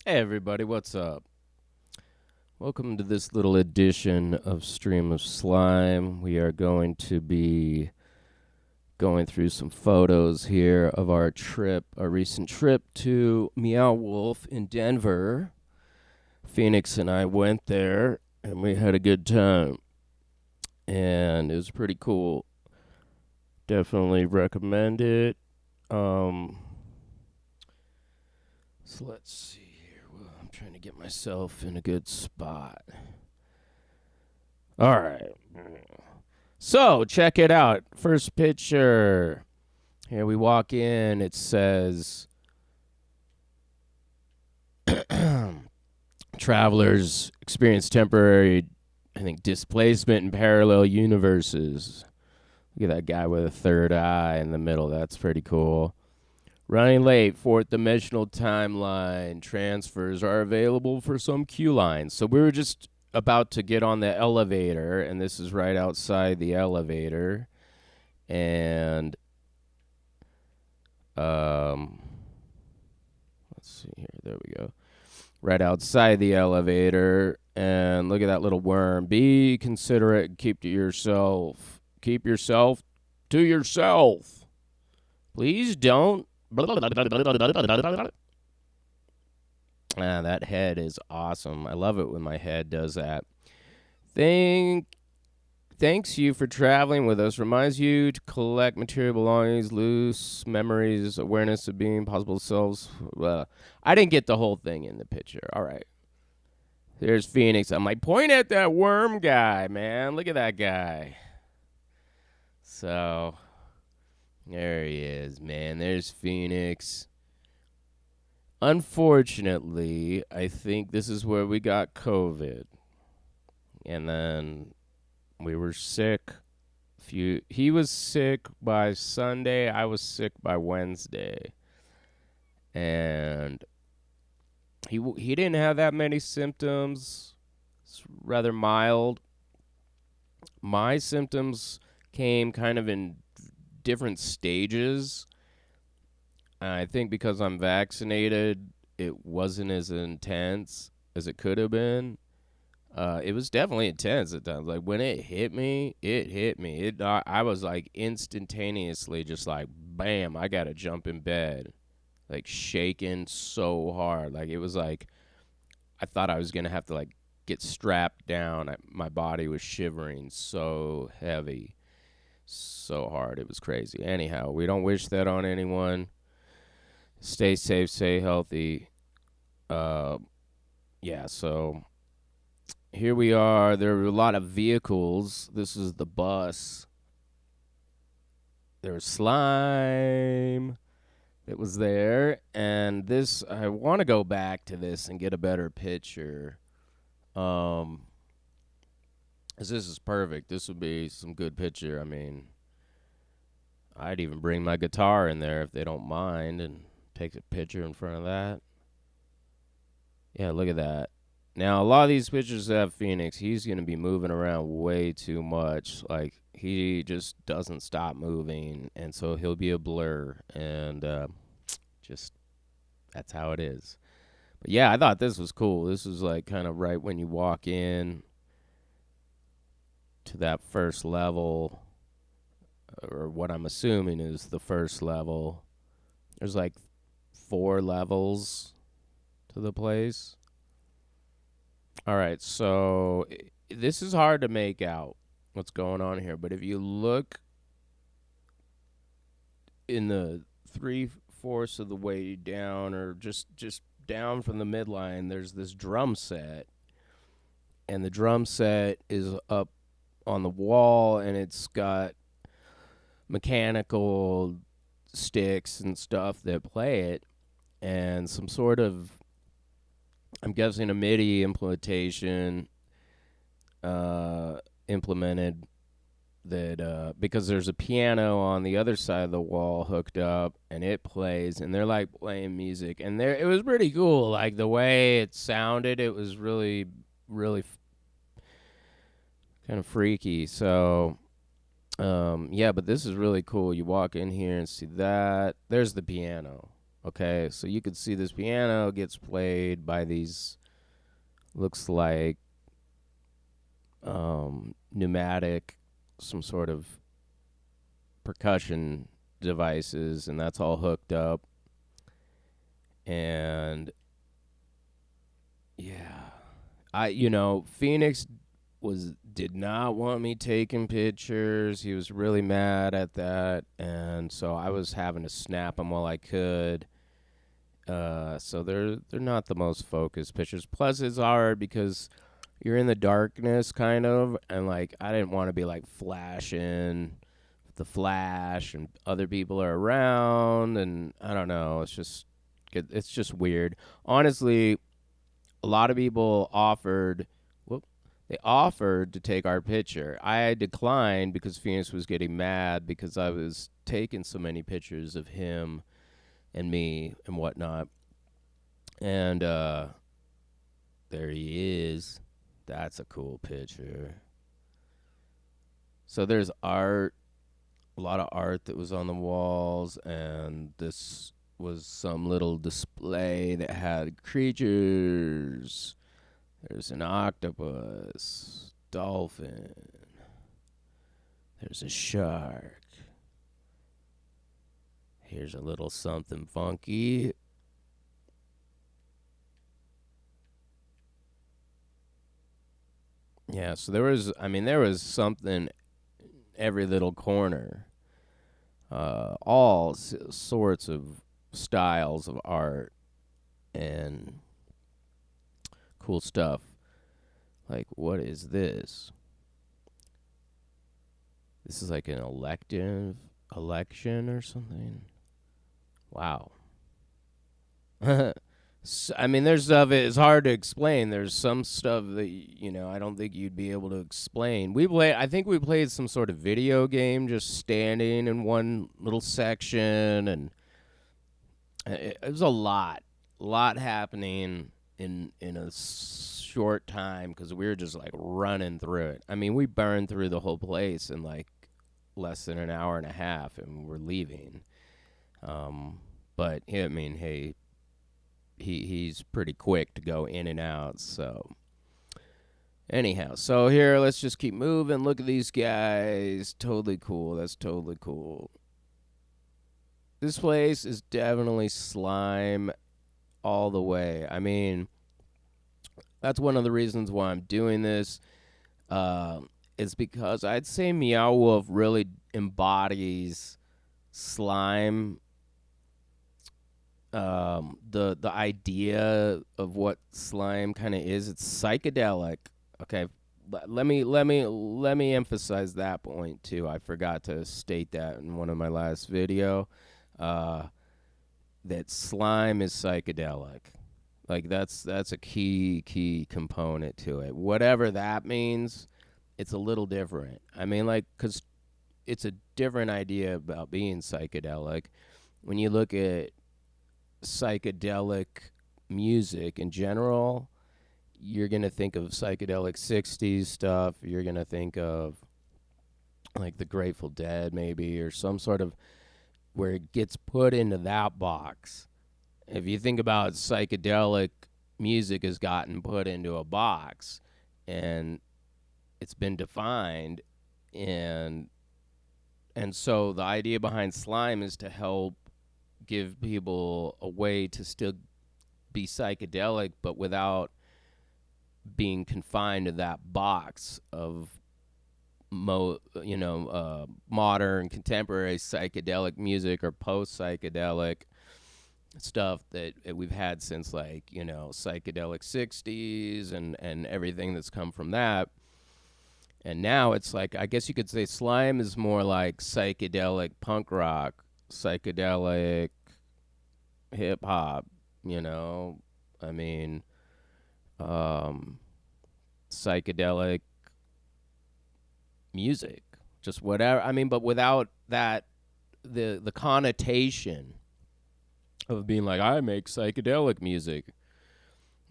Hey everybody, what's up? Welcome to this little edition of Stream of Slime. We are going to be going through some photos here of our recent trip to Meow Wolf in Denver. Phoenix and I went there and we had a good time. And it was pretty cool. Definitely recommend it. Um so let's see here. Well, I'm trying to get myself in a good spot. All right. So check it out. First picture. Here we walk in. It says travelers experience temporary, I think, displacement in parallel universes. Look at that guy with a third eye in the middle. That's pretty cool. Running late, fourth dimensional timeline. Transfers are available for some queue lines. So we were just about to get on the elevator, and this is right outside the elevator. And Um, let's see here. There we go. Right outside the elevator, and look at that little worm. Be considerate. Keep to yourself. Keep yourself to yourself. Please don't. That head is awesome. I love it when my head does that. Think Thanks you for traveling with us. Reminds you to collect material belongings, loose memories, awareness of being possible selves. I didn't get the whole thing in the picture. All right. There's Phoenix. I'm like, point at that worm guy, man. Look at that guy. So, there he is, man. There's Phoenix. Unfortunately, I think this is where we got COVID. And then we were sick. He was sick by Sunday. I was sick by Wednesday, and he didn't have that many symptoms. It's rather mild. My symptoms came kind of in different stages. I think because I'm vaccinated, it wasn't as intense as it could have been. It was definitely intense at times. Like when it hit me, it hit me. I was like instantaneously just like, bam! I gotta jump in bed, like shaking so hard. Like it was like I thought I was gonna have to like get strapped down. My body was shivering so heavy, so hard. It was crazy. Anyhow, we don't wish that on anyone. Stay safe, stay healthy. Uh, yeah. So here we are. There are a lot of vehicles. This is the bus. There's slime that was there. And this, I want to go back to this and get a better picture. Um, 'cause this is perfect. This would be some good picture. I mean, I'd even bring my guitar in there if they don't mind and take a picture in front of that. Yeah, look at that. Now, a lot of these pictures have Phoenix. He's going to be moving around way too much. Like, he just doesn't stop moving. And so he'll be a blur. And just, that's how it is. But yeah, I thought this was cool. This was like kind of right when you walk in to that first level, or what I'm assuming is the first level. There's like 4 levels to the place. All right, so this is hard to make out what's going on here, but if you look in the 3/4 of the way down, or just down from the midline, there's this drum set, and the drum set is up on the wall, and it's got mechanical sticks and stuff that play it, and some sort of, I'm guessing, a MIDI implementation implemented that because there's a piano on the other side of the wall hooked up, and it plays, and they're like playing music, and there it was pretty cool. Like the way it sounded, it was really, really kind of freaky. So yeah, but this is really cool. You walk in here and see that there's the piano. Okay, so you could see this piano gets played by these, looks like pneumatic, some sort of percussion devices, and that's all hooked up. And yeah, Phoenix did not want me taking pictures. He was really mad at that, and so I was having to snap them while I could. So they're not the most focused pictures. Plus, it's hard because you're in the darkness, kind of, and like I didn't want to be like flashing the flash, and other people are around, and I don't know. It's just weird. Honestly, a lot of people offered. Whoop, they offered to take our picture. I declined because Phoenix was getting mad because I was taking so many pictures of him and me and whatnot. And there he is. That's a cool picture. So there's art, a lot of art that was on the walls, and this was some little display that had creatures. There's an octopus, dolphin. There's a shark. Here's a little something funky. Yeah, so there was something every little corner. All sorts of styles of art and cool stuff. Like, what is this? This is like an elective election or something. Wow. There's stuff. It's hard to explain. There's some stuff that I don't think you'd be able to explain. I think we played some sort of video game, just standing in one little section, and it was a lot happening in a short time because we were just like running through it. I mean, we burned through the whole place in like less than an hour and a half, and we're leaving. But yeah, I mean, hey, he's pretty quick to go in and out. So anyhow, so here let's just keep moving. Look at these guys. Totally cool. That's totally cool. This place is definitely slime all the way. I mean, that's one of the reasons why I'm doing this. Is because I'd say Meow Wolf really embodies slime. The idea of what slime kind of is, it's psychedelic. Okay, let me emphasize that point too. I forgot to state that in one of my last video. Uh, that slime is psychedelic. Like that's a key component to it. Whatever that means, it's a little different. I mean, like, cause it's a different idea about being psychedelic. When you look at psychedelic music in general, you're going to think of psychedelic 60s stuff. You're going to think of like the Grateful Dead, maybe, or some sort of where it gets put into that box. If you think about psychedelic music has gotten put into a box and it's been defined, and so the idea behind slime is to help give people a way to still be psychedelic, but without being confined to that box of modern contemporary psychedelic music or post psychedelic stuff that we've had since like psychedelic 60s and everything that's come from that. And now it's like, I guess you could say slime is more like psychedelic punk rock, psychedelic hip hop, you know? I mean, psychedelic music, just whatever. I mean, but without that, the connotation of being like, I make psychedelic music,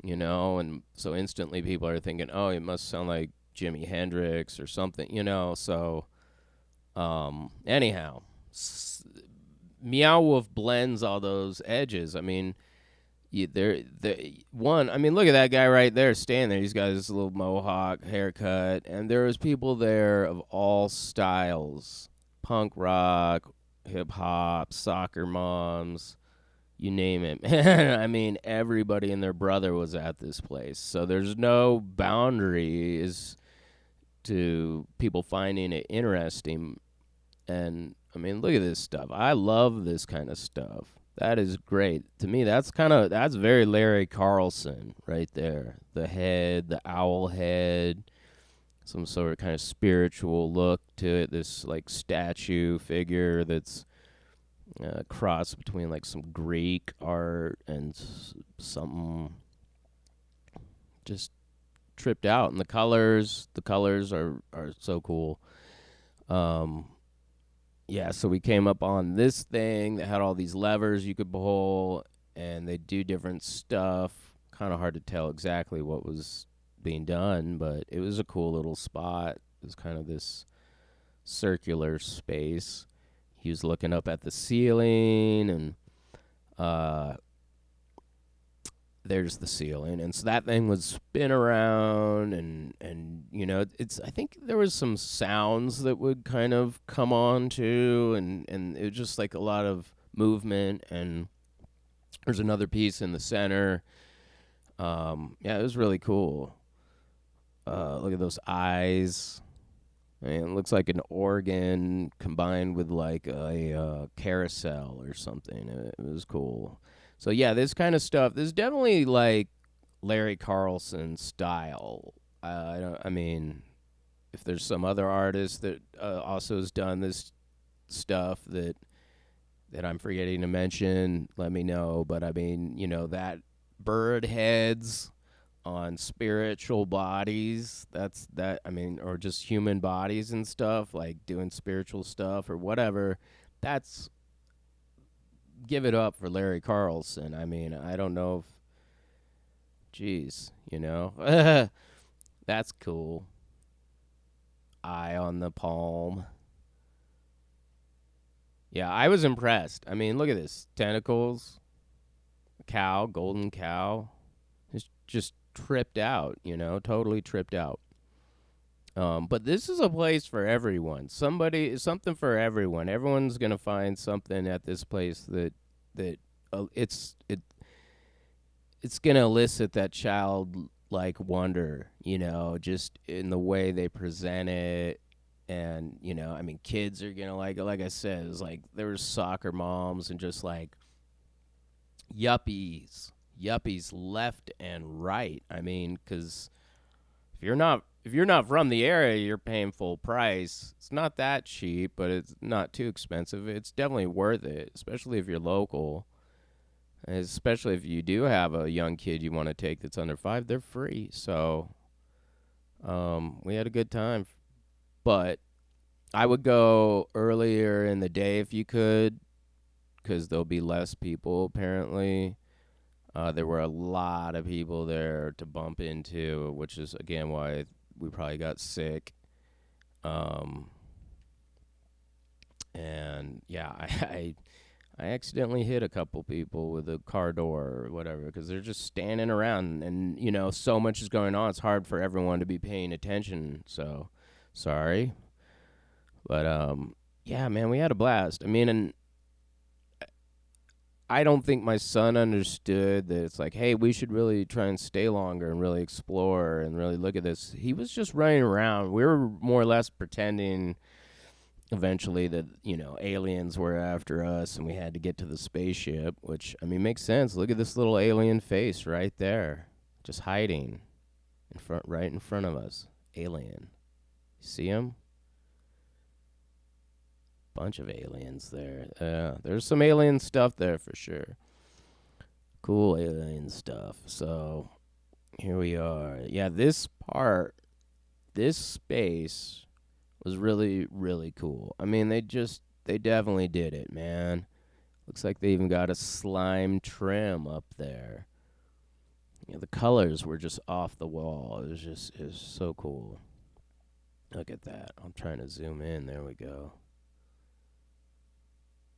and so instantly people are thinking, oh, it must sound like Jimi Hendrix or something, so anyhow, Meow Wolf blends all those edges. I mean, the one. I mean, look at that guy right there standing there. He's got his little mohawk haircut, and there was people there of all styles: punk rock, hip hop, soccer moms, you name it. I mean, everybody and their brother was at this place. So there's no boundaries to people finding it interesting. And I mean, look at this stuff. I love this kind of stuff. That is great. To me, that's very Larry Carlson right there. The head, the owl head, some sort of kind of spiritual look to it. This like statue figure that's cross between like some Greek art and something just tripped out. And the colors are so cool. Um, yeah, so we came up on this thing that had all these levers you could pull, and they do different stuff. Kind of hard to tell exactly what was being done, but it was a cool little spot. It was kind of this circular space. He was looking up at the ceiling, and uh, there's the ceiling, and so that thing would spin around, and it's. I think there was some sounds that would kind of come on too, and it was just like a lot of movement, and there's another piece in the center. Yeah, it was really cool. Look at those eyes. I mean, it looks like an organ combined with like a carousel or something. It was cool. So yeah, this kind of stuff. This is definitely like Larry Carlson style. I don't. I mean, if there's some other artist that also has done this stuff that I'm forgetting to mention, let me know. But I mean, that bird heads on spiritual bodies. That's that. I mean, or just human bodies and stuff, like doing spiritual stuff or whatever. That's give it up for Larry Carlson. I mean, I don't know if, geez, that's cool. Eye on the palm. Yeah, I was impressed. I mean, look at this tentacles, cow, golden cow. It's just tripped out, totally tripped out. But this is a place for everyone. Something for everyone. Everyone's gonna find something at this place that it's gonna elicit that childlike wonder, just in the way they present it. And I mean, kids are gonna like I said, it's like there were soccer moms and just like yuppies left and right. I mean, because if you're not from the area, you're paying full price. It's not that cheap, but it's not too expensive. It's definitely worth it, especially if you're local. And especially if you do have a young kid you want to take that's under 5, they're free. So we had a good time. But I would go earlier in the day if you could, because there'll be less people apparently. There were a lot of people there to bump into, which is again why we probably got sick. Um, and yeah, I accidentally hit a couple people with a car door or whatever because they're just standing around, and so much is going on. It's hard for everyone to be paying attention. So sorry, but yeah, man, we had a blast. I mean, and I don't think my son understood that it's like, hey, we should really try and stay longer and really explore and really look at this. He was just running around. We were more or less pretending eventually that, aliens were after us and we had to get to the spaceship, which, I mean, makes sense. Look at this little alien face right there, just hiding right in front of us. Alien. See him? Bunch of aliens there. There's some alien stuff there for sure. Cool alien stuff. So here we are. Yeah, this space was really, really cool. I mean, they definitely did it, man. Looks like they even got a slime trim up there. The colors were just off the wall. It was so cool. Look at that. I'm trying to zoom in. There we go.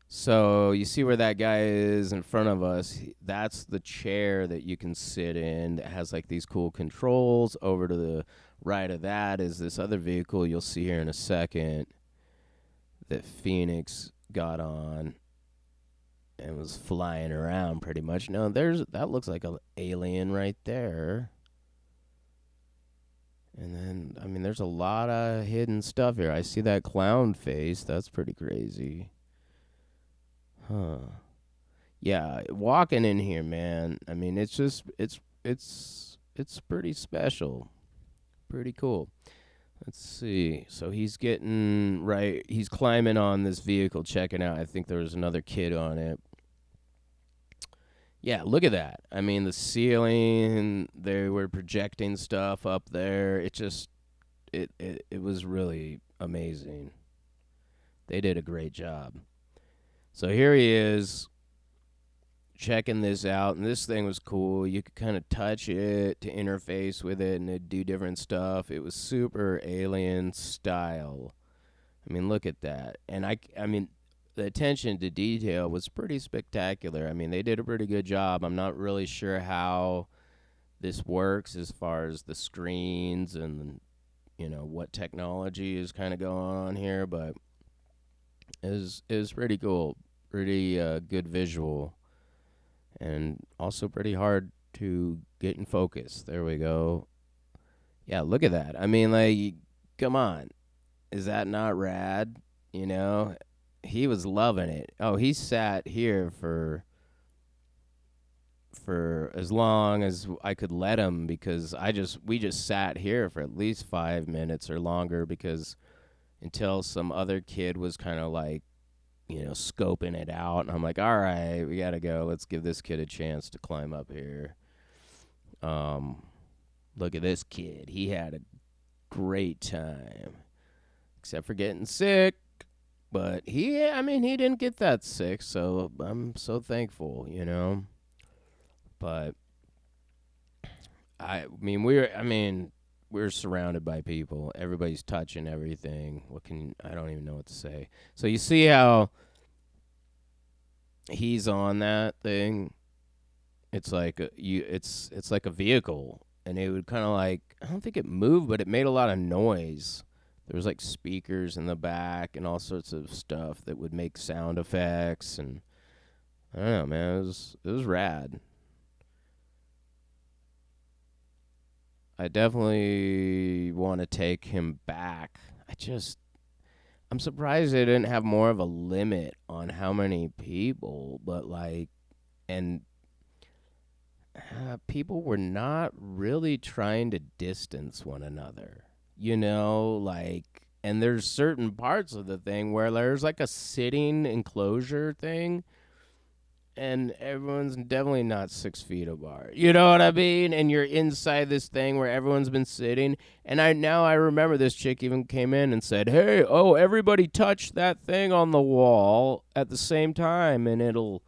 So you see where that guy is in front of us? That's the chair that you can sit in that has like these cool controls. Over to the right of that is this other vehicle you'll see here in a second that Phoenix got on and was flying around pretty much. No, that looks like an alien right there. And then, I mean, there's a lot of hidden stuff here. I see that clown face. That's pretty crazy. Huh. Yeah, walking in here, man. I mean, it's just it's pretty special. Pretty cool. Let's see. So he's getting right. He's climbing on this vehicle, checking out. I think there was another kid on it. Yeah, look at that. I mean, the ceiling. They were projecting stuff up there. It was really amazing. They did a great job. So here he is checking this out, and this thing was cool. You could kind of touch it to interface with it, and it'd do different stuff. It was super alien style. I mean, look at that. And I mean, the attention to detail was pretty spectacular. I mean, they did a pretty good job. I'm not really sure how this works as far as the screens and what technology is kind of going on here, but it was pretty cool, pretty good visual, and also pretty hard to get in focus. There we go. Yeah, look at that. I mean, like, come on, is that not rad? You know, he was loving it. Oh, he sat here for as long as I could let him because we just sat here for at least 5 minutes or longer because until some other kid was kind of like scoping it out, and I'm like, all right, we gotta go. Let's give this kid a chance to climb up here. Um, Look at this kid. He had a great time, except for getting sick. But I mean, he didn't get that sick, so I'm so thankful. But we're surrounded by people. Everybody's touching everything. I don't even know what to say. So you see how he's on that thing. It's like it's like a vehicle, and it would kind of like, I don't think it moved, but it made a lot of noise. There was like speakers in the back and all sorts of stuff that would make sound effects, and I don't know, man. It was rad. I definitely want to take him back. I'm surprised they didn't have more of a limit on how many people, but like, and people were not really trying to distance one another. Like, and there's certain parts of the thing where there's like a sitting enclosure thing, and everyone's definitely not 6 feet apart. You know what I mean? And you're inside this thing where everyone's been sitting. And I remember this chick even came in and said, "Hey, everybody touch that thing on the wall at the same time, and it'll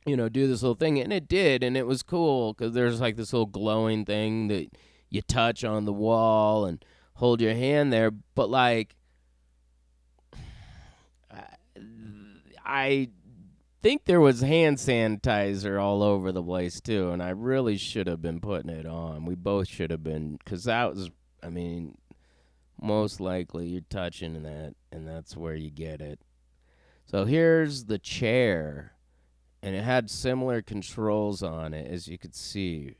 do this little thing." And it did, and it was cool because there's like this little glowing thing that you touch on the wall and hold your hand there. But like, I think there was hand sanitizer all over the place too, and I really should have been putting it on. We both should have been, because that was, I mean, most likely you're touching that, and that's where you get it. So here's the chair, and it had similar controls on it, as you could see.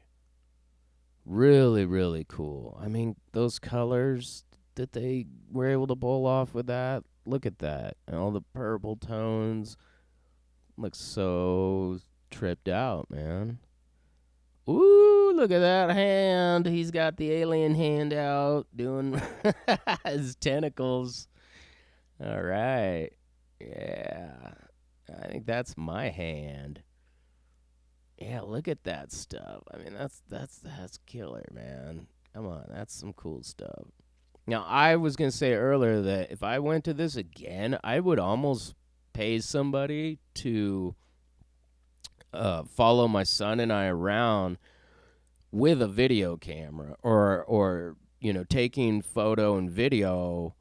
Really, really cool. I mean, those colors that they were able to pull off with that, look at that. And all the purple tones. Looks so tripped out, man. Ooh, look at that hand. He's got the alien hand out doing his tentacles. All right. Yeah. I think that's my hand. Yeah, look at that stuff. I mean, that's killer, man. Come on, that's some cool stuff. Now, I was going to say earlier that if I went to this again, I would almost pay somebody to follow my son and I around with a video camera, or taking photo and video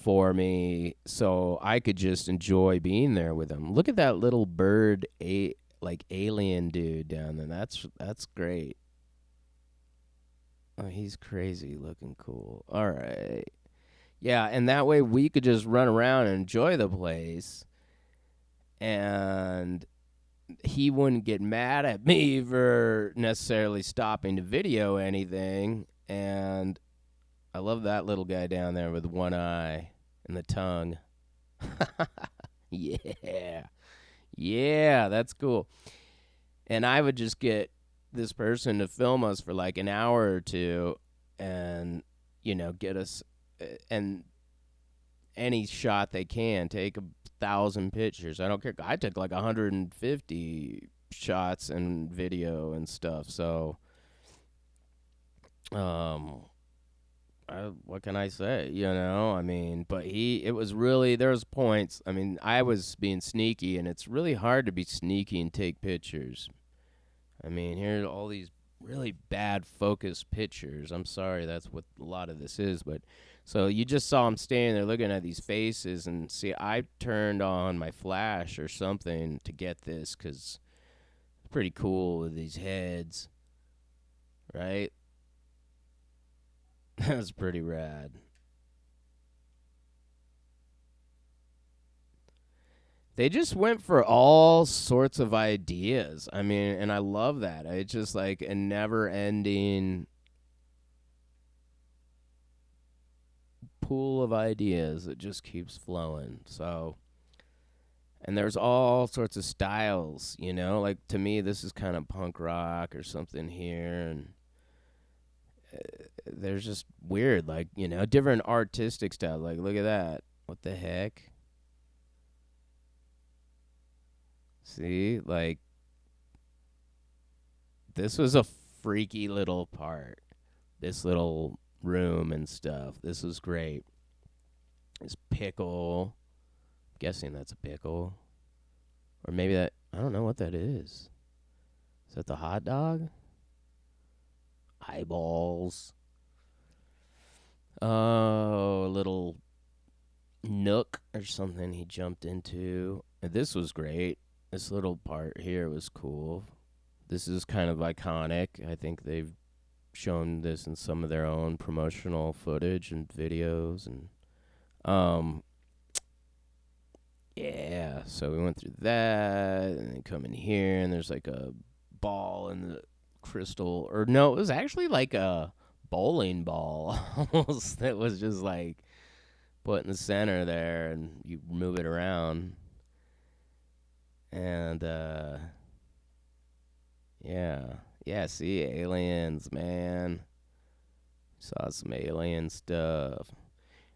for me so I could just enjoy being there with him. Look at that little bird, like alien dude down there. That's great. Oh, he's crazy looking cool. All right. Yeah, and that way we could just run around and enjoy the place, and he wouldn't get mad at me for necessarily stopping to video anything. And I love that little guy down there with one eye and the tongue. Yeah. Yeah, that's cool. And I would just get this person to film us for like an hour or two and, get us and any shot they can, take 1,000 pictures. I don't care. I took like 150 shots and video and stuff. So, um, what can I say? I mean, but it was really, there's points. I mean, I was being sneaky, and it's really hard to be sneaky and take pictures. I mean, here are all these really bad focus pictures. I'm sorry, that's what a lot of this is. But so you just saw him standing there looking at these faces, and see, I turned on my flash or something to get this because it's pretty cool with these heads, right? That was pretty rad. They just went for all sorts of ideas. I mean, and I love that. It's just like a never ending pool of ideas that just keeps flowing. So, and there's all sorts of styles, like to me, this is kind of punk rock or something here. And there's just weird, like, different artistic styles. Like, look at that. What the heck? See, like, this was a freaky little part. This little room and stuff. This was great. This pickle. I'm guessing that's a pickle. Or maybe that, I don't know what that is. Is that the hot dog? Eyeballs. Oh, a little nook or something he jumped into. And this was great. This little part here was cool. This is kind of iconic. I think they've shown this in some of their own promotional footage and videos. And yeah, so we went through that, and then come in here, and there's like a ball in the crystal, or no, it was actually like a bowling ball almost that was just like put in the center there, and you move it around. And yeah, see, aliens, man. Saw some alien stuff.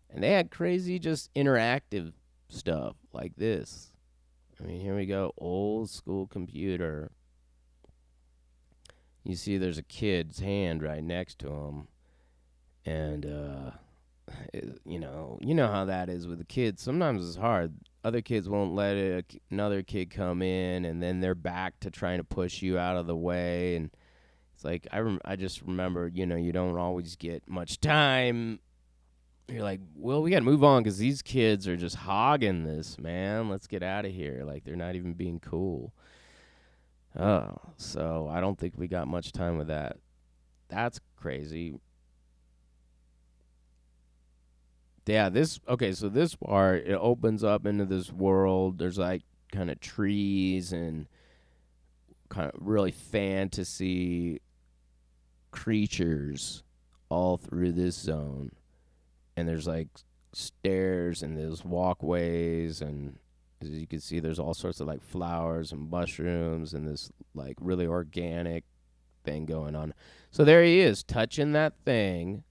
And they had crazy just interactive stuff like this. I mean, here we go, old school computer. You see there's a kid's hand right next to him. And you know how that is with the kids. Sometimes it's hard. Other kids won't let another kid come in, and then they're back to trying to push you out of the way. And it's like I just remember, you don't always get much time. You're like, well, we got to move on because these kids are just hogging this, man. Let's get out of here. Like, they're not even being cool. Oh, so I don't think we got much time with that. That's crazy. Yeah, so this part, it opens up into this world. There's like kind of trees and kind of really fantasy creatures all through this zone. And there's like stairs and there's walkways, and as you can see, there's all sorts of like flowers and mushrooms and this like really organic thing going on. So there he is touching that thing.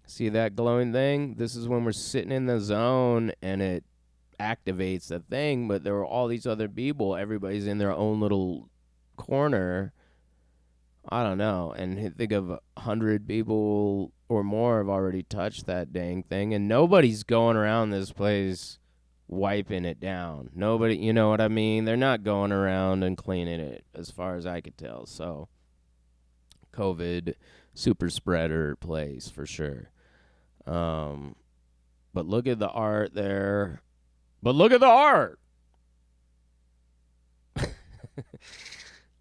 See that glowing thing? This is when we're sitting in the zone and it activates the thing, but there were all these other people. Everybody's in their own little corner. I don't know. And think of 100 people or more have already touched that dang thing, and nobody's going around this place wiping it down. Nobody, you know what I mean? They're not going around and cleaning it, as far as I could tell. So, COVID super spreader place for sure. But look at the art there. But look at the art.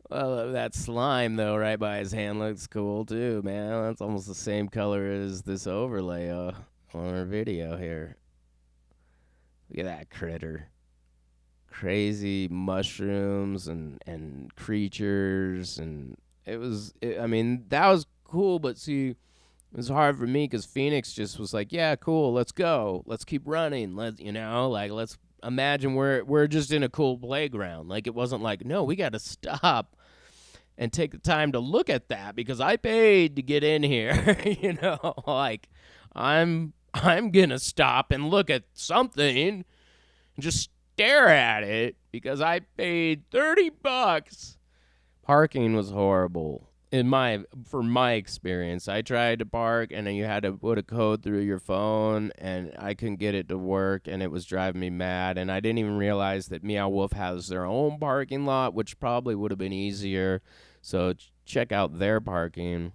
Well, that slime, though, right by his hand looks cool, too, man. That's almost the same color as this overlay on our video here. Look at that critter. Crazy mushrooms and creatures. And I mean, that was cool, but see, it was hard for me because Phoenix just was like, yeah, cool, let's go. Let's keep running. Let's imagine we're just in a cool playground. Like, it wasn't like, no, we got to stop and take the time to look at that because I paid to get in here. Like, I'm gonna stop and look at something and just stare at it because I paid $30. Parking was horrible for my experience. I tried to park and then you had to put a code through your phone and I couldn't get it to work and it was driving me mad, and I didn't even realize that Meow Wolf has their own parking lot, which probably would have been easier. So check out their parking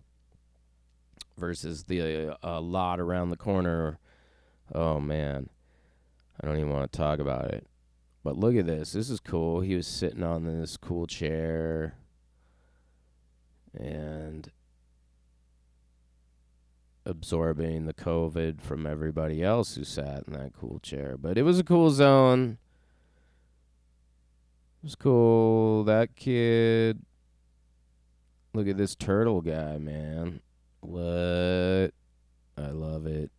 versus the lot around the corner. Oh man, I don't even want to talk about it. But look at this. This is cool. He was sitting on this cool chair and absorbing the COVID from everybody else who sat in that cool chair. But it was a cool zone. It was cool. That kid. Look at this turtle guy, man. What? I love it.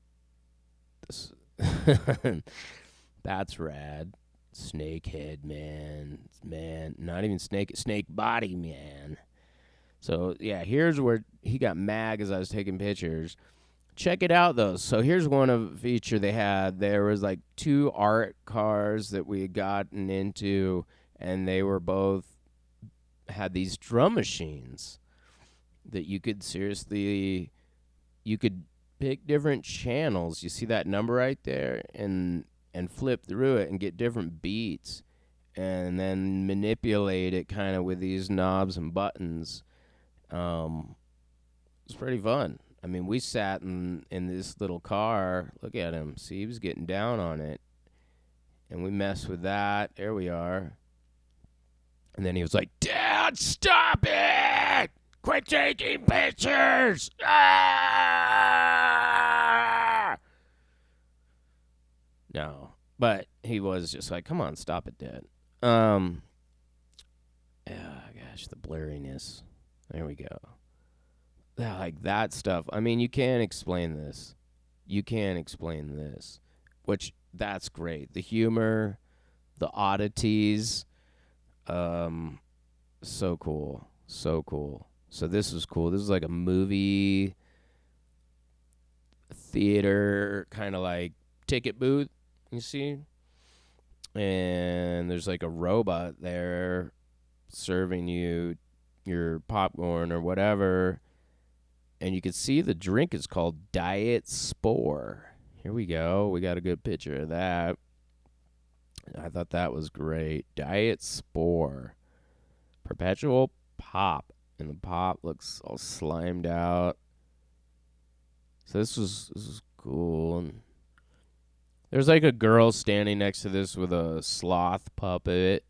That's rad. Snake head, man. Man, not even snake body, man. So, yeah, here's where he got mad as I was taking pictures. Check it out, though. So here's one of the feature they had. There was like 2 art cars that we had gotten into, and they were both had these drum machines that you could pick different channels. You see that number right there, and flip through it and get different beats, and then manipulate it kind of with these knobs and buttons. It's pretty fun. I mean, we sat in this little car. Look at him. See, he was getting down on it. And we messed with that. There we are. And then he was like, Dad, stop it! Quit taking pictures! Ah! No. But he was just like, come on, stop it, Dad. Yeah, gosh, the blurriness. There we go. Like that stuff. I mean, you can't explain this. Which, that's great. The humor, the oddities. So cool. So this was cool. This is like a movie theater kind of like ticket booth, you see? And there's like a robot there serving you your popcorn or whatever. And you can see the drink is called Diet Spore. Here we go. We got a good picture of that. I thought that was great. Diet Spore. Perpetual pop. And the pop looks all slimed out. So this was cool. And there's like a girl standing next to this with a sloth puppet.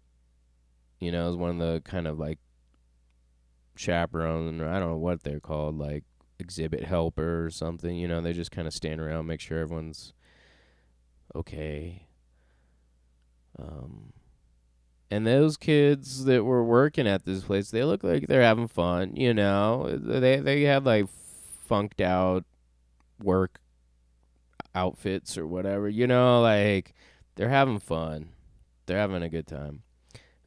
You know, it's one of the kind of like chaperones, or I don't know what they're called, like exhibit helper or something. You know, they just kind of stand around, make sure everyone's okay. And those kids that were working at this place, they look like they're having fun. You know, they have like funked out work outfits or whatever. You know, like they're having fun. They're having a good time.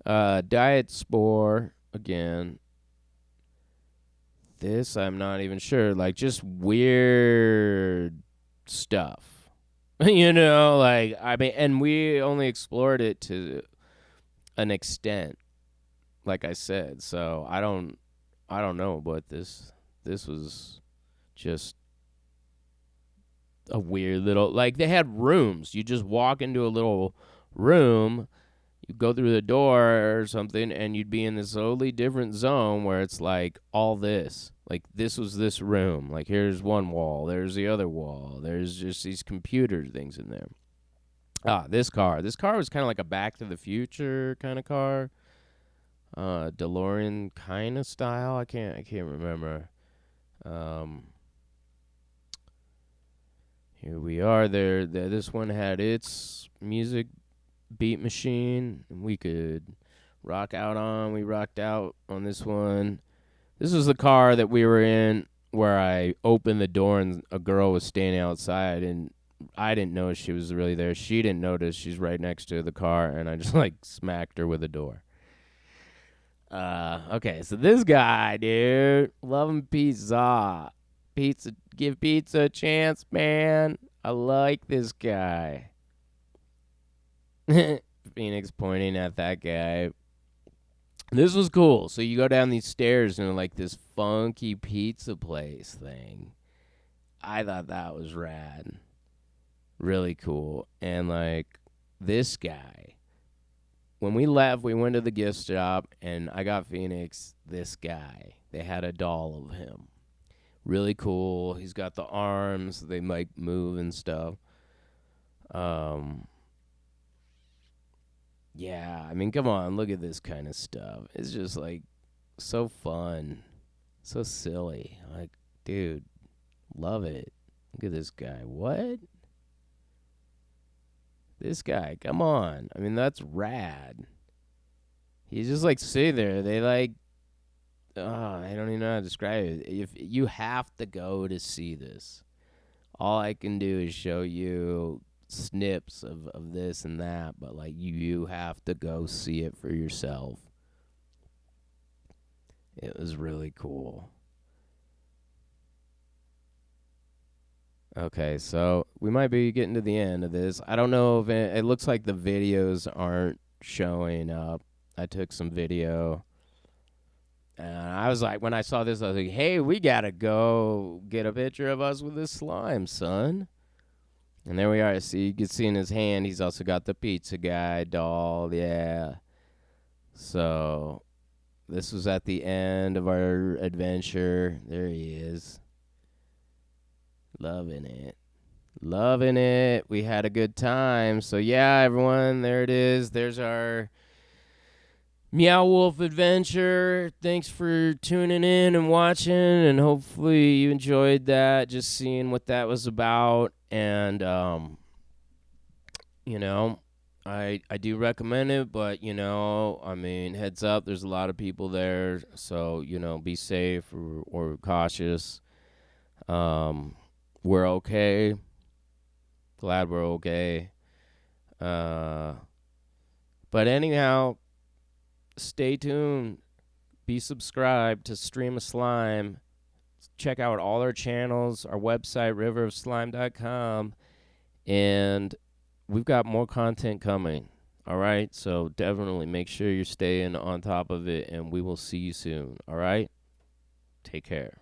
Diet Spore again. This I'm not even sure. Like just weird stuff. You know, like I mean, and we only explored it to an extent, like I said. So I don't know, but this was just a weird little, like they had rooms. You just walk into a little room. You go through the door or something, and you'd be in this totally different zone where it's like all this. Like, this was this room. Like, here's one wall, there's the other wall, there's just these computer things in there. This car. This car was kind of like a Back to the Future kind of car. DeLorean kind of style. I can't remember. Um, Here we are. There. This one had its music beat machine. We could rock out on. We rocked out on this one. This was the car that we were in where I opened the door and a girl was standing outside, and I didn't know she was really there. She didn't notice. She's right next to the car, and I just like smacked her with the door. Okay, so this guy, dude, loving pizza. Give pizza a chance, man. I like this guy. Phoenix pointing at that guy. This was cool. So you go down these stairs and like this funky pizza place thing. I thought that was rad. Really cool. And like this guy, when we left, we went to the gift shop and I got Phoenix this guy. They had a doll of him. Really cool. He's got the arms. They might move and stuff. Yeah, I mean, come on, look at this kind of stuff. It's just like so fun, so silly. Like, dude, love it. Look at this guy. What? This guy, come on. I mean, that's rad. He's just like sitting there. They like, I don't even know how to describe it. If you have to go to see this, all I can do is show you snips of this and that, but like you have to go see it for yourself. It was really cool. Okay, so we might be getting to the end of this. I don't know if it looks like the videos aren't showing up. I took some video. And I was like, when I saw this, I was like, hey, we got to go get a picture of us with this slime, son. And there we are. See, you can see in his hand, he's also got the pizza guy doll. Yeah. So this was at the end of our adventure. There he is. Loving it. Loving it. We had a good time. So yeah, everyone, there it is. There's our Meow Wolf adventure. Thanks for tuning in and watching, and hopefully you enjoyed that, just seeing what that was about. And you know, I do recommend it, but I mean, heads up, there's a lot of people there, so be safe or cautious. We're okay. Glad we're okay. But anyhow, stay tuned. Be subscribed to Stream of Slime. Check out all our channels, our website, riverofslime.com. And we've got more content coming. All right? So definitely make sure you're staying on top of it, and we will see you soon. All right? Take care.